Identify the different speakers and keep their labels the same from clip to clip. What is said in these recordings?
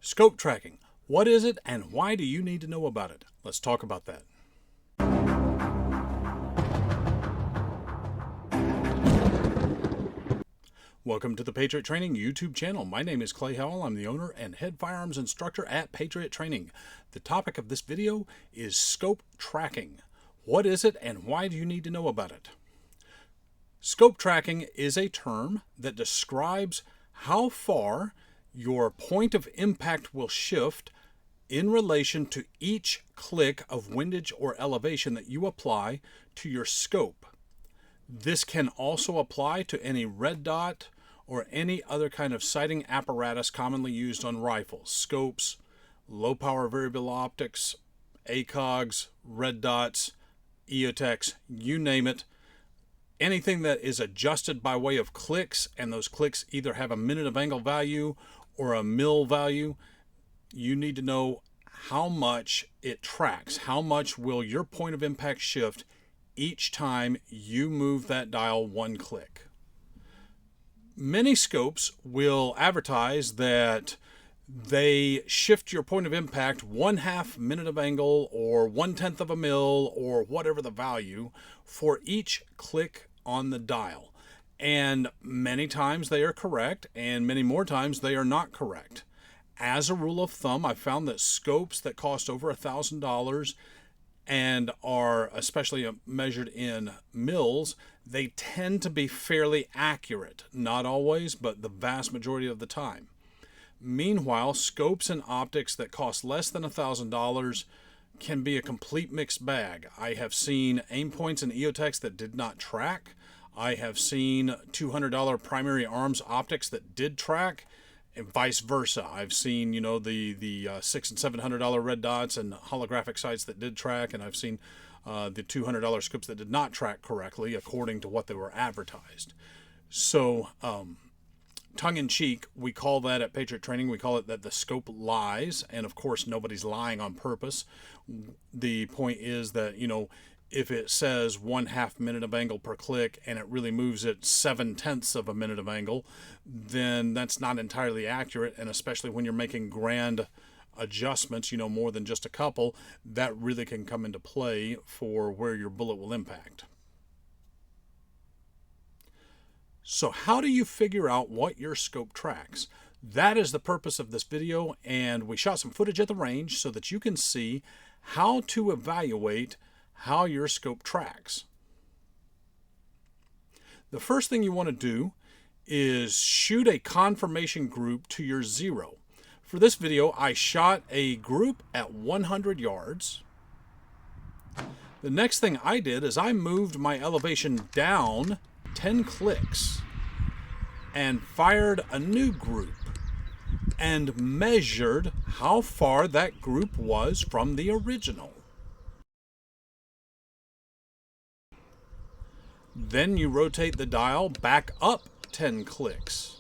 Speaker 1: Scope tracking. What is it and why do you need to know about it? Let's talk about that. Welcome to the Patriot Training YouTube channel. My name is Clay Howell. I'm the owner and head firearms instructor at Patriot Training. The topic of this video is scope tracking. What is it and why do you need to know about it? Scope tracking is a term that describes how far your point of impact will shift in relation to each click of windage or elevation that you apply to your scope. This can also apply to any red dot or any other kind of sighting apparatus commonly used on rifles. Scopes, low power variable optics, ACOGs, red dots, EOTechs, you name it. Anything that is adjusted by way of clicks, and those clicks either have a minute of angle value or a mil value, you need to know how much it tracks. How much will your point of impact shift each time you move that dial one click? Many scopes will advertise that they shift your point of impact 1/2 minute of angle or 1/10 of a mil or whatever the value for each click on the dial. And many times they are correct, and many more times they are not correct. As a rule of thumb, I've found that scopes that cost over $1,000 and are especially measured in mils, they tend to be fairly accurate. Not always, but the vast majority of the time. Meanwhile, scopes and optics that cost less than $1,000 can be a complete mixed bag. I have seen aim points and EOTechs that did not track. I have seen $200 primary arms optics that did track, and vice versa. I've seen, the $600 and $700 red dots and holographic sights that did track, and I've seen the $200 scopes that did not track correctly according to what they were advertised. So, tongue-in-cheek, we call that at Patriot Training, we call it that the scope lies, and of course nobody's lying on purpose. The point is that, if it says 1/2 minute of angle per click and it really moves at 7/10 of a minute of angle, then that's not entirely accurate, and especially when you're making grand adjustments, more than just a couple, that really can come into play for where your bullet will impact. So how do you figure out what your scope tracks? That is the purpose of this video, and we shot some footage at the range so that you can see how to evaluate how your scope tracks. The first thing you want to do is shoot a confirmation group to your zero. For this video, I shot a group at 100 yards. The next thing I did is I moved my elevation down 10 clicks and fired a new group and measured how far that group was from the original. Then you rotate the dial back up 10 clicks.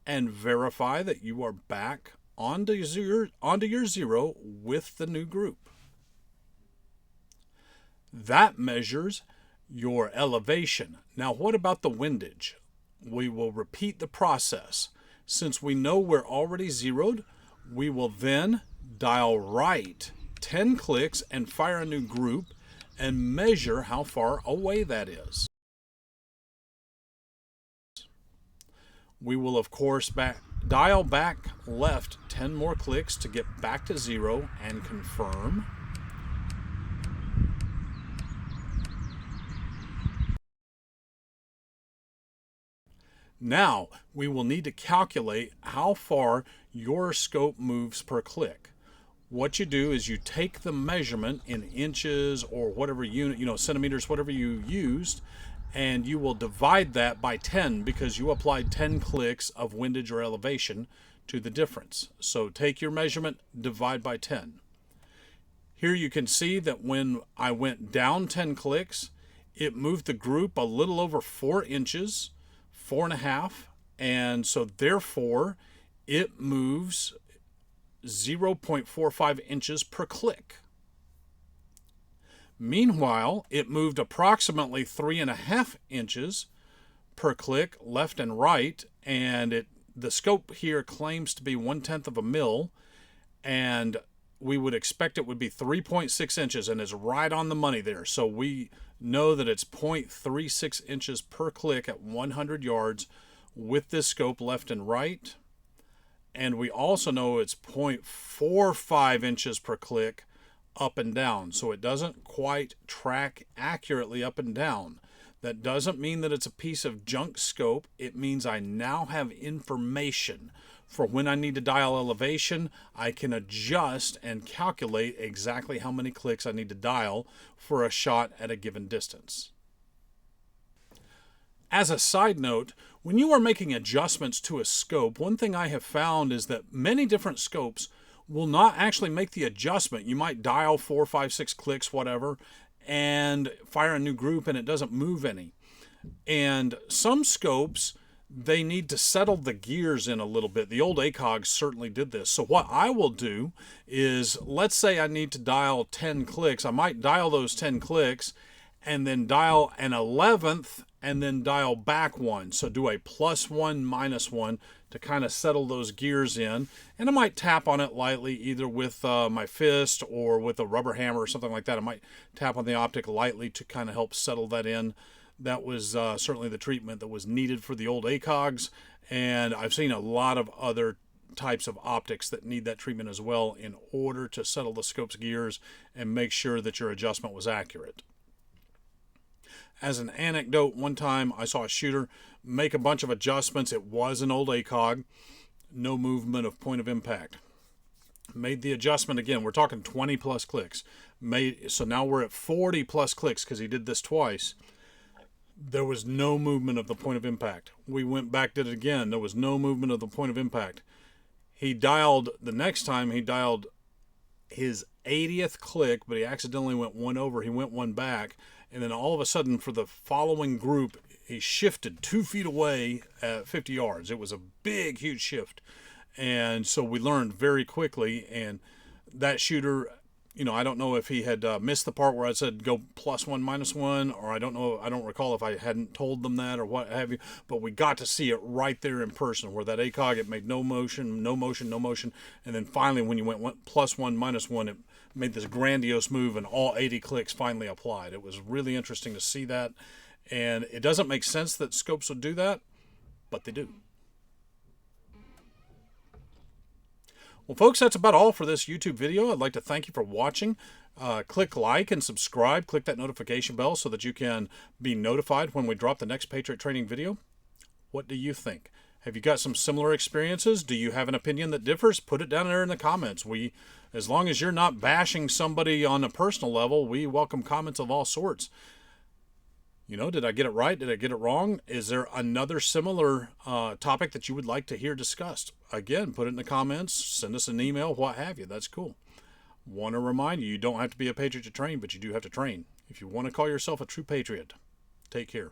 Speaker 1: And verify that you are back onto your zero with the new group. That measures your elevation. Now, what about the windage? We will repeat the process. Since we know we're already zeroed, we will then dial right 10 clicks and fire a new group and measure how far away that is. We will, of course, dial back left 10 more clicks to get back to zero and confirm. Now, we will need to calculate how far your scope moves per click. What you do is you take the measurement in inches or whatever unit, centimeters, whatever you used, and you will divide that by 10 because you applied 10 clicks of windage or elevation to the difference. So take your measurement, divide by 10. Here you can see that when I went down 10 clicks, it moved the group a little over 4 inches, 4.5, and so therefore it moves 0.45 inches per click. Meanwhile, it moved approximately 3.5 inches per click left and right, and the scope here claims to be 1/10 of a mil, and we would expect it would be 3.6 inches, and is right on the money there. So we know that it's 0.36 inches per click at 100 yards with this scope left and right. And we also know it's 0.45 inches per click up and down. So it doesn't quite track accurately up and down. That doesn't mean that it's a piece of junk scope. It means I now have information for when I need to dial elevation. I can adjust and calculate exactly how many clicks I need to dial for a shot at a given distance. As a side note, when you are making adjustments to a scope, one thing I have found is that many different scopes will not actually make the adjustment. You might dial 4, 5, 6 clicks, whatever, and fire a new group and it doesn't move any. And some scopes, they need to settle the gears in a little bit. The old ACOGs certainly did this. So what I will do is, let's say I need to dial 10 clicks. I might dial those 10 clicks and then dial an 11th and then dial back one. So do a +1, -1 to kind of settle those gears in. And I might tap on it lightly, either with my fist or with a rubber hammer or something like that. I might tap on the optic lightly to kind of help settle that in. That was certainly the treatment that was needed for the old ACOGs. And I've seen a lot of other types of optics that need that treatment as well in order to settle the scope's gears and make sure that your adjustment was accurate. As an anecdote, one time I saw a shooter make a bunch of adjustments. It was an old ACOG, no movement of point of impact. Made the adjustment again. We're talking 20 plus clicks. So now we're at 40 plus clicks because he did this twice. There was no movement of the point of impact. We went back, did it again. There was no movement of the point of impact. The next time he dialed his 80th click, but he accidentally went one over. He went one back. And then all of a sudden, for the following group, he shifted 2 feet away at 50 yards. It was a big, huge shift. And so we learned very quickly. And that shooter, I don't know if he had missed the part where I said go +1, -1, or I don't recall if I hadn't told them that or what have you. But we got to see it right there in person, where that ACOG, it made no motion, no motion, no motion. And then finally, when you went +1, -1, it made this grandiose move, and all 80 clicks finally applied. It was really interesting to see that. And it doesn't make sense that scopes would do that, but they do. Well, folks, that's about all for this YouTube video. I'd like to thank you for watching. Click like and subscribe. Click that notification bell so that you can be notified when we drop the next Patriot Training video. What do you think? Have you got some similar experiences? Do you have an opinion that differs? Put it down there in the comments. As long as you're not bashing somebody on a personal level, we welcome comments of all sorts. Did I get it right? Did I get it wrong? Is there another similar topic that you would like to hear discussed? Again, put it in the comments, send us an email, what have you. That's cool. Want to remind you, you don't have to be a patriot to train, but you do have to train. If you want to call yourself a true patriot, take care.